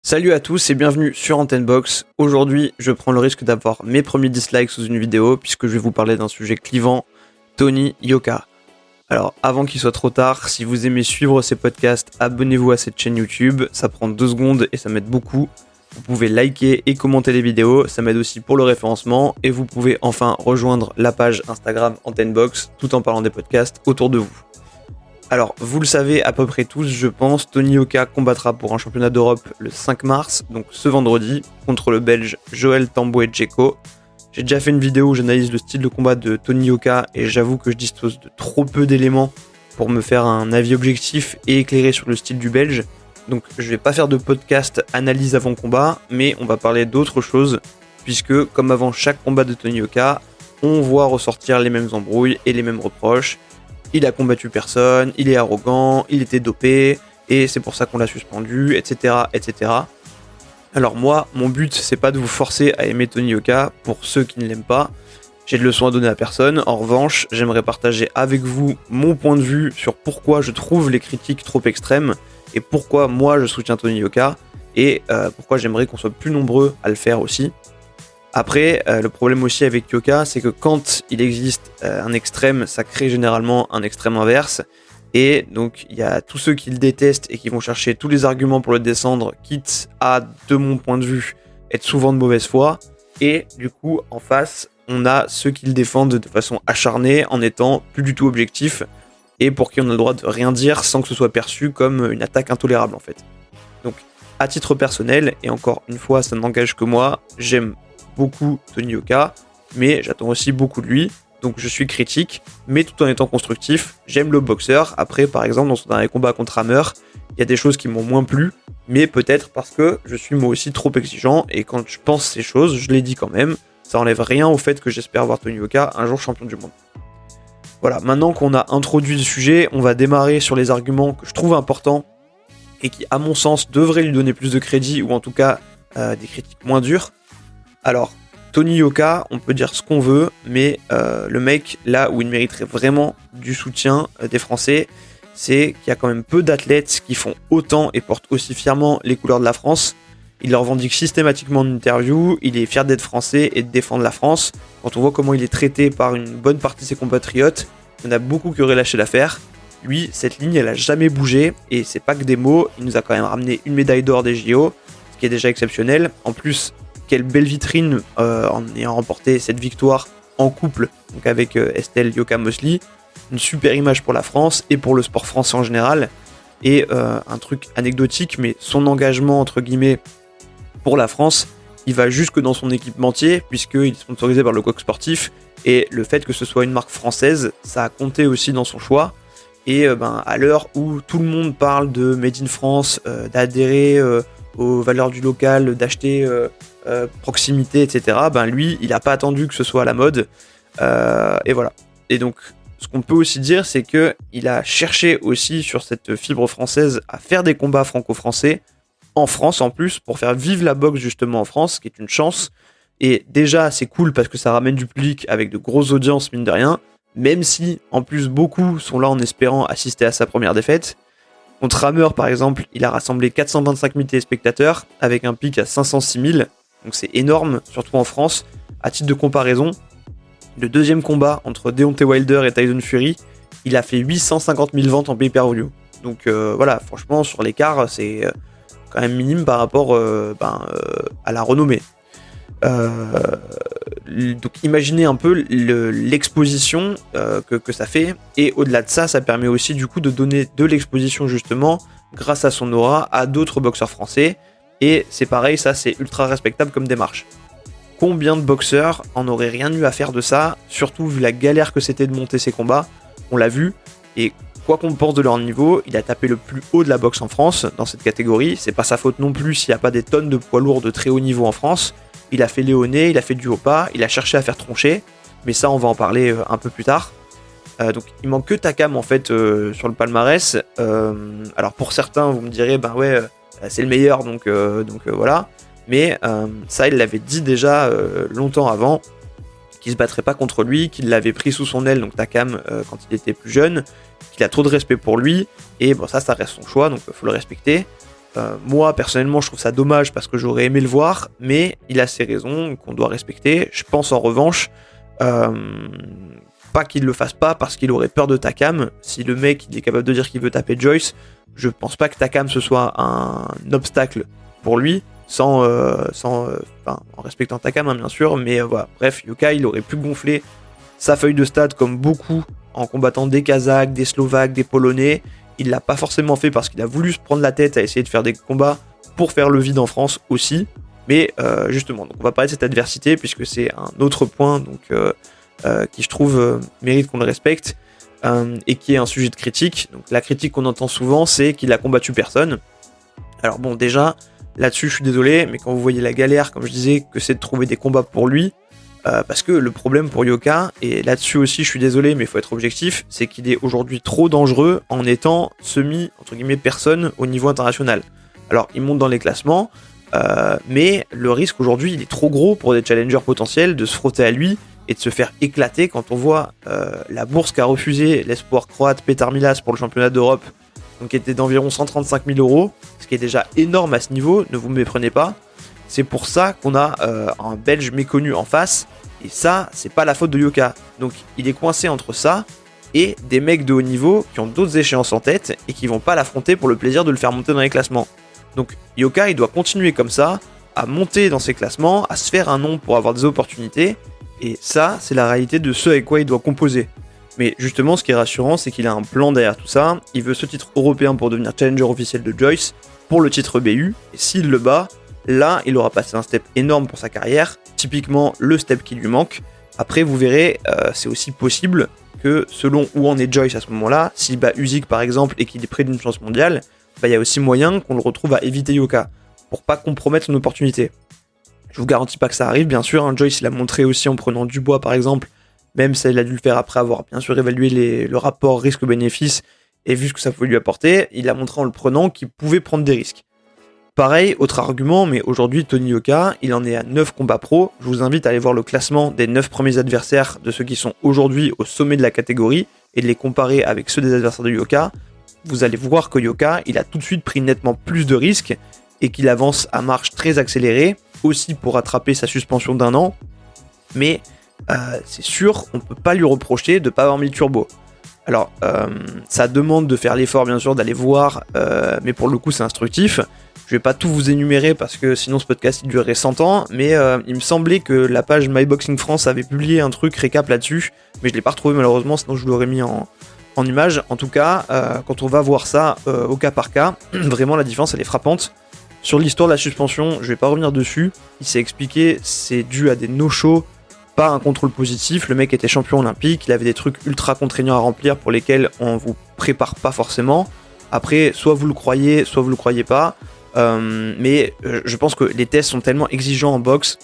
Salut à tous et bienvenue sur Antennebox. Aujourd'hui, je prends le risque d'avoir mes premiers dislikes sous une vidéo puisque je vais vous parler d'un sujet clivant, Tony Yoka. Alors, avant qu'il soit trop tard, si vous aimez suivre ces podcasts, abonnez-vous à cette chaîne YouTube, ça prend 2 secondes et ça m'aide beaucoup. Vous pouvez liker et commenter les vidéos, ça m'aide aussi pour le référencement et vous pouvez enfin rejoindre la page Instagram Antennebox tout en parlant des podcasts autour de vous. Alors, vous le savez à peu près tous, je pense, Tony Yoka combattra pour un championnat d'Europe le 5 mars, donc ce vendredi, contre le Belge Joël Tamboué-Djeko. J'ai déjà fait une vidéo où j'analyse le style de combat de Tony Yoka et j'avoue que je dispose de trop peu d'éléments pour me faire un avis objectif et éclairé sur le style du Belge. Donc je vais pas faire de podcast analyse avant combat, mais on va parler d'autres choses, puisque comme avant chaque combat de Tony Yoka, on voit ressortir les mêmes embrouilles et les mêmes reproches. Il a combattu personne, il est arrogant, il était dopé, et c'est pour ça qu'on l'a suspendu, etc., etc. Alors moi, mon but, c'est pas de vous forcer à aimer Tony Yoka, pour ceux qui ne l'aiment pas. J'ai de leçons à donner à personne. En revanche, j'aimerais partager avec vous mon point de vue sur pourquoi je trouve les critiques trop extrêmes, et pourquoi moi je soutiens Tony Yoka, et pourquoi j'aimerais qu'on soit plus nombreux à le faire aussi. Après, le problème aussi avec Yoka, c'est que quand il existe un extrême, ça crée généralement un extrême inverse. Et donc, il y a tous ceux qui le détestent et qui vont chercher tous les arguments pour le descendre, quitte à, de mon point de vue, être souvent de mauvaise foi. Et du coup, en face, on a ceux qui le défendent de façon acharnée, en étant plus du tout objectifs, et pour qui on a le droit de rien dire sans que ce soit perçu comme une attaque intolérable, en fait. Donc, à titre personnel, et encore une fois, ça n'engage que moi, j'aime beaucoup Tony Yoka, mais j'attends aussi beaucoup de lui, donc je suis critique, mais tout en étant constructif. J'aime le boxeur. Après, par exemple, dans son dernier combat contre Hammer, il y a des choses qui m'ont moins plu, mais peut-être parce que je suis moi aussi trop exigeant, et quand je pense ces choses, je les dis quand même. Ça enlève rien au fait que j'espère voir Tony Yoka un jour champion du monde. Voilà, maintenant qu'on a introduit le sujet, on va démarrer sur les arguments que je trouve importants, et qui, à mon sens, devraient lui donner plus de crédit, ou en tout cas des critiques moins dures. Alors, Tony Yoka, on peut dire ce qu'on veut, mais le mec, là où il mériterait vraiment du soutien des Français, c'est qu'il y a quand même peu d'athlètes qui font autant et portent aussi fièrement les couleurs de la France. Il le revendique systématiquement en interview, il est fier d'être français et de défendre la France. Quand on voit comment il est traité par une bonne partie de ses compatriotes, il y en a beaucoup qui auraient lâché l'affaire. Lui, cette ligne, elle a jamais bougé, et c'est pas que des mots, il nous a quand même ramené une médaille d'or des JO, ce qui est déjà exceptionnel. En plus, quelle belle vitrine en ayant remporté cette victoire en couple, donc avec Estelle Yoka-Mosley. Une super image pour la France et pour le sport français en général. Et un truc anecdotique, mais son engagement entre guillemets pour la France, il va jusque dans son équipementier, puisqu'il est sponsorisé par le Coq Sportif, et le fait que ce soit une marque française, ça a compté aussi dans son choix. Et à l'heure où tout le monde parle de Made in France, d'adhérer aux valeurs du local, d'acheter proximité, etc., lui, il n'a pas attendu que ce soit à la mode. Et voilà. Et donc, ce qu'on peut aussi dire, c'est qu'il a cherché aussi sur cette fibre française à faire des combats franco-français, en France en plus, pour faire vivre la boxe justement en France, ce qui est une chance. Et déjà, c'est cool parce que ça ramène du public avec de grosses audiences, mine de rien, même si, en plus, beaucoup sont là en espérant assister à sa première défaite. Contre Hammer, par exemple, il a rassemblé 425 000 téléspectateurs, avec un pic à 506 000, donc c'est énorme, surtout en France. À titre de comparaison, le deuxième combat entre Deontay Wilder et Tyson Fury, il a fait 850 000 ventes en pay-per-view. Donc voilà, franchement, sur l'écart, c'est quand même minime par rapport à la renommée. Donc imaginez un peu l'exposition que ça fait, et au-delà de ça, ça permet aussi du coup de donner de l'exposition justement, grâce à son aura, à d'autres boxeurs français, et c'est pareil, ça c'est ultra respectable comme démarche. Combien de boxeurs en auraient rien eu à faire de ça, surtout vu la galère que c'était de monter ces combats, on l'a vu, et quoi qu'on pense de leur niveau, il a tapé le plus haut de la boxe en France dans cette catégorie, c'est pas sa faute non plus s'il n'y a pas des tonnes de poids lourds de très haut niveau en France. Il a fait léoné, il a fait du haut pas, il a cherché à faire troncher, mais ça on va en parler un peu plus tard. Donc il manque que Takam en fait sur le palmarès. Alors pour certains vous me direz c'est le meilleur donc voilà, mais ça il l'avait dit déjà longtemps avant, qu'il se battrait pas contre lui, qu'il l'avait pris sous son aile, donc Takam quand il était plus jeune, qu'il a trop de respect pour lui, et bon ça reste son choix, donc faut le respecter. Moi, personnellement, je trouve ça dommage parce que j'aurais aimé le voir, mais il a ses raisons qu'on doit respecter. Je pense en revanche, pas qu'il le fasse pas parce qu'il aurait peur de Takam. Si le mec il est capable de dire qu'il veut taper Joyce, je pense pas que Takam ce soit un obstacle pour lui, en respectant Takam, hein, bien sûr, mais voilà. Bref, Yoka, il aurait pu gonfler sa feuille de stade comme beaucoup en combattant des Kazakhs, des Slovaques, des Polonais. Il l'a pas forcément fait parce qu'il a voulu se prendre la tête à essayer de faire des combats pour faire le vide en France aussi. Mais justement, donc on va parler de cette adversité puisque c'est un autre point qui je trouve mérite qu'on le respecte et qui est un sujet de critique. Donc la critique qu'on entend souvent, c'est qu'il a combattu personne. Alors bon, déjà, là-dessus je suis désolé, mais quand vous voyez la galère, comme je disais, que c'est de trouver des combats pour lui, parce que le problème pour Yoka, et là-dessus aussi je suis désolé, mais il faut être objectif, c'est qu'il est aujourd'hui trop dangereux en étant entre guillemets, personne au niveau international. Alors il monte dans les classements, mais le risque aujourd'hui il est trop gros pour des challengers potentiels de se frotter à lui et de se faire éclater quand on voit la bourse qu'a refusé l'espoir croate Petar Milas pour le championnat d'Europe, donc qui était d'environ 135 000 €, ce qui est déjà énorme à ce niveau, ne vous méprenez pas. C'est pour ça qu'on a un Belge méconnu en face, et ça, c'est pas la faute de Yoka. Donc il est coincé entre ça et des mecs de haut niveau qui ont d'autres échéances en tête et qui vont pas l'affronter pour le plaisir de le faire monter dans les classements. Donc Yoka, il doit continuer comme ça, à monter dans ses classements, à se faire un nom pour avoir des opportunités, et ça, c'est la réalité de ce avec quoi il doit composer. Mais justement, ce qui est rassurant, c'est qu'il a un plan derrière tout ça. Il veut ce titre européen pour devenir challenger officiel de Joyce pour le titre BU, et s'il le bat, là, il aura passé un step énorme pour sa carrière, typiquement le step qui lui manque. Après, vous verrez, c'est aussi possible que selon où en est Joyce à ce moment-là, s'il bat Usyk par exemple et qu'il est près d'une chance mondiale, il y a aussi moyen qu'on le retrouve à éviter Yoka, pour pas compromettre son opportunité. Je vous garantis pas que ça arrive, bien sûr, hein. Joyce l'a montré aussi en prenant Dubois par exemple, même si il a dû le faire après avoir bien sûr évalué le rapport risque-bénéfice et vu ce que ça pouvait lui apporter, il a montré en le prenant qu'il pouvait prendre des risques. Pareil, autre argument, mais aujourd'hui Tony Yoka, il en est à 9 combats pro. Je vous invite à aller voir le classement des 9 premiers adversaires de ceux qui sont aujourd'hui au sommet de la catégorie et de les comparer avec ceux des adversaires de Yoka. Vous allez voir que Yoka, il a tout de suite pris nettement plus de risques et qu'il avance à marche très accélérée, aussi pour rattraper sa suspension d'1 an. Mais c'est sûr, on peut pas lui reprocher de pas avoir mis le turbo. Alors, ça demande de faire l'effort bien sûr d'aller voir, mais pour le coup c'est instructif. Je vais pas tout vous énumérer parce que sinon ce podcast il durerait 100 ans, mais il me semblait que la page MyBoxing France avait publié un truc récap là-dessus, mais je l'ai pas retrouvé malheureusement, sinon je l'aurais mis en image. En tout cas, quand on va voir ça au cas par cas, vraiment la différence elle est frappante. Sur l'histoire de la suspension, je vais pas revenir dessus, il s'est expliqué, c'est dû à des no-shows, pas un contrôle positif. Le mec était champion olympique, il avait des trucs ultra contraignants à remplir pour lesquels on vous prépare pas forcément. Après, soit vous le croyez, soit vous le croyez pas. Mais je pense que les tests sont tellement exigeants en boxe.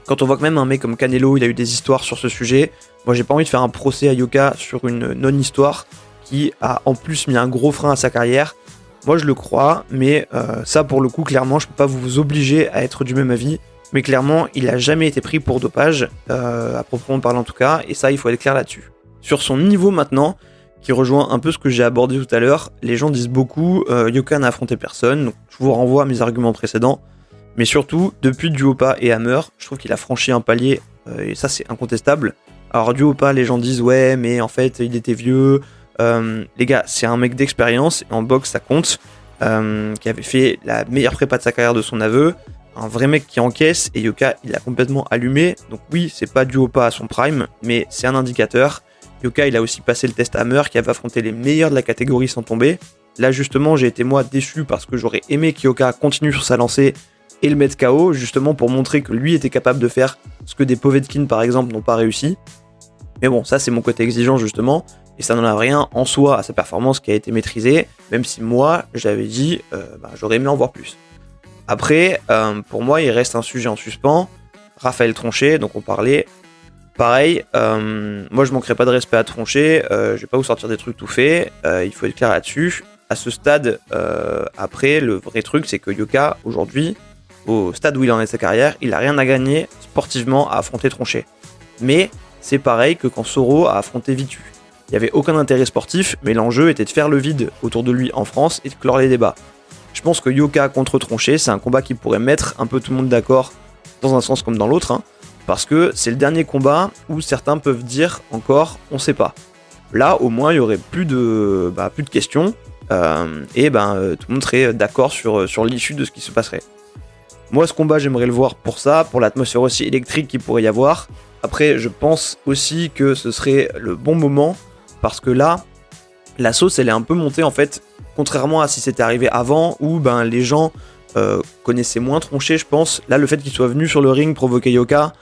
Quand on voit que même un mec comme Canelo, il a eu des histoires sur ce sujet. Moi, j'ai pas envie de faire un procès à Yoka sur une non-histoire qui a en plus mis un gros frein à sa carrière. Moi, je le crois, mais ça, pour le coup, clairement, je peux pas vous obliger à être du même avis. Mais clairement, il a jamais été pris pour dopage, à proprement parler en tout cas, et ça, il faut être clair là-dessus. Sur son niveau maintenant, qui rejoint un peu ce que j'ai abordé tout à l'heure, les gens disent beaucoup Yoka n'a affronté personne, donc je vous renvoie à mes arguments précédents, mais surtout, depuis Duopa et Hammer, je trouve qu'il a franchi un palier, et ça c'est incontestable. Alors Duopa, les gens disent ouais, mais en fait il était vieux, les gars, c'est un mec d'expérience, et en boxe ça compte, qui avait fait la meilleure prépa de sa carrière de son aveu, un vrai mec qui encaisse, et Yoka il a complètement allumé, donc oui, c'est pas Duopa à son prime, mais c'est un indicateur. Yoka, il a aussi passé le test Hammer qui avait affronté les meilleurs de la catégorie sans tomber. Là, justement, j'ai été moi déçu parce que j'aurais aimé qu'Yoka continue sur sa lancée et le mettre KO, justement pour montrer que lui était capable de faire ce que des Povetkin, par exemple, n'ont pas réussi. Mais bon, ça, c'est mon côté exigeant, justement, et ça n'enlève rien en soi à sa performance qui a été maîtrisée, même si moi, j'avais dit, j'aurais aimé en voir plus. Après, pour moi, il reste un sujet en suspens. Raphaël Tronchet, donc on parlait. Pareil, moi je manquerai pas de respect à Tronchet, je vais pas vous sortir des trucs tout faits, il faut être clair là-dessus. À ce stade, après, le vrai truc c'est que Yoka, aujourd'hui, au stade où il en est de sa carrière, il a rien à gagner sportivement à affronter Tronchet. Mais c'est pareil que quand Soro a affronté Vitu. Il n'y avait aucun intérêt sportif, mais l'enjeu était de faire le vide autour de lui en France et de clore les débats. Je pense que Yoka contre Tronchet, c'est un combat qui pourrait mettre un peu tout le monde d'accord dans un sens comme dans l'autre, hein, parce que c'est le dernier combat où certains peuvent dire encore on sait pas. Là au moins il y aurait plus de questions tout le monde serait d'accord sur l'issue de ce qui se passerait. Moi ce combat j'aimerais le voir pour ça, pour l'atmosphère aussi électrique qu'il pourrait y avoir. Après je pense aussi que ce serait le bon moment parce que là la sauce elle est un peu montée en fait, contrairement à si c'était arrivé avant où les gens connaissaient moins Tronchet je pense. Là le fait qu'il soit venu sur le ring provoquer Yoka,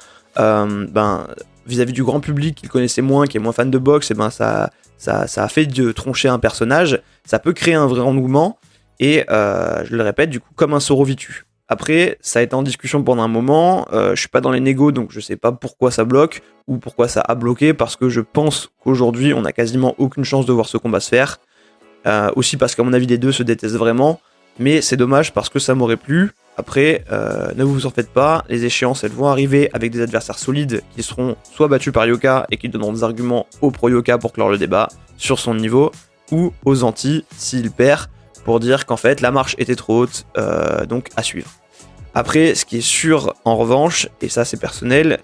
vis-à-vis du grand public qu'il connaissait moins, qui est moins fan de boxe, et ça a fait de Tronchet un personnage, ça peut créer un vrai engouement, et je le répète, du coup, comme un Sorovitu. Après, ça a été en discussion pendant un moment, je suis pas dans les négos, donc je sais pas pourquoi ça bloque, ou pourquoi ça a bloqué, parce que je pense qu'aujourd'hui, on a quasiment aucune chance de voir ce combat se faire, aussi parce qu'à mon avis, les deux se détestent vraiment, mais c'est dommage parce que ça m'aurait plu. Après, ne vous en faites pas, les échéances elles vont arriver avec des adversaires solides qui seront soit battus par Yoka et qui donneront des arguments au pro Yoka pour clore le débat sur son niveau, ou aux anti s'il perd pour dire qu'en fait la marche était trop haute, donc à suivre. Après, ce qui est sûr en revanche, et ça c'est personnel,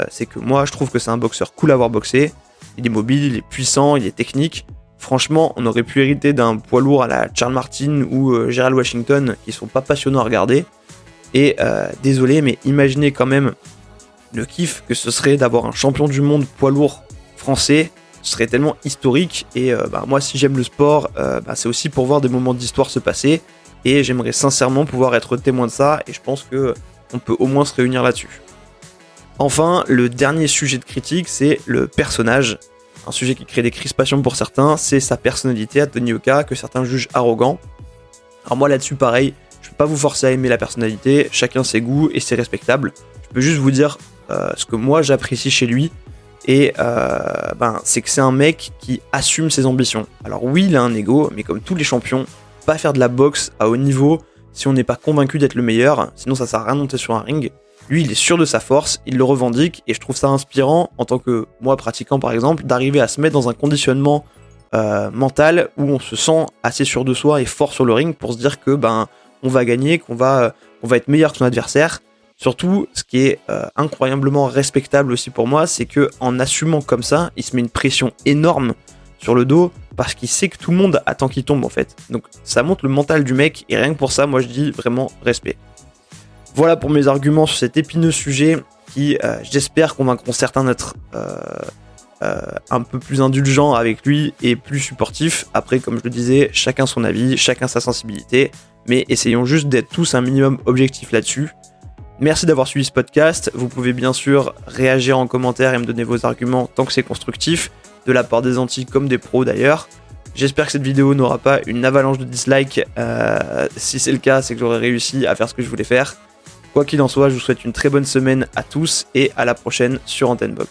c'est que moi je trouve que c'est un boxeur cool à voir boxer, il est mobile, il est puissant, il est technique. Franchement, on aurait pu hériter d'un poids lourd à la Charles Martin ou Gerald Washington qui sont pas passionnants à regarder. Et désolé, mais imaginez quand même le kiff que ce serait d'avoir un champion du monde poids lourd français. Ce serait tellement historique. Et moi, si j'aime le sport, c'est aussi pour voir des moments d'histoire se passer. Et j'aimerais sincèrement pouvoir être témoin de ça. Et je pense qu'on peut au moins se réunir là-dessus. Enfin, le dernier sujet de critique, c'est le personnage. Un sujet qui crée des crispations pour certains, c'est sa personnalité à Tony Yoka, que certains jugent arrogant. Alors moi là-dessus pareil, je ne peux pas vous forcer à aimer la personnalité, chacun ses goûts et c'est respectable. Je peux juste vous dire ce que moi j'apprécie chez lui, et c'est que c'est un mec qui assume ses ambitions. Alors oui, il a un ego, mais comme tous les champions, pas faire de la boxe à haut niveau si on n'est pas convaincu d'être le meilleur, sinon ça sert à rien de monter sur un ring. Lui, il est sûr de sa force, il le revendique, et je trouve ça inspirant, en tant que moi pratiquant par exemple, d'arriver à se mettre dans un conditionnement mental où on se sent assez sûr de soi et fort sur le ring pour se dire que on va gagner, qu'on va être meilleur que son adversaire. Surtout, ce qui est incroyablement respectable aussi pour moi, c'est que en assumant comme ça, il se met une pression énorme sur le dos parce qu'il sait que tout le monde attend qu'il tombe en fait. Donc ça montre le mental du mec, et rien que pour ça, moi je dis vraiment respect. Voilà pour mes arguments sur cet épineux sujet qui, j'espère, convaincront certains d'être un peu plus indulgents avec lui et plus supportifs. Après, comme je le disais, chacun son avis, chacun sa sensibilité, mais essayons juste d'être tous un minimum objectifs là-dessus. Merci d'avoir suivi ce podcast. Vous pouvez bien sûr réagir en commentaire et me donner vos arguments tant que c'est constructif, de la part des anti comme des pros d'ailleurs. J'espère que cette vidéo n'aura pas une avalanche de dislikes. Si c'est le cas, c'est que j'aurai réussi à faire ce que je voulais faire. Quoi qu'il en soit, je vous souhaite une très bonne semaine à tous et à la prochaine sur Antenne Box.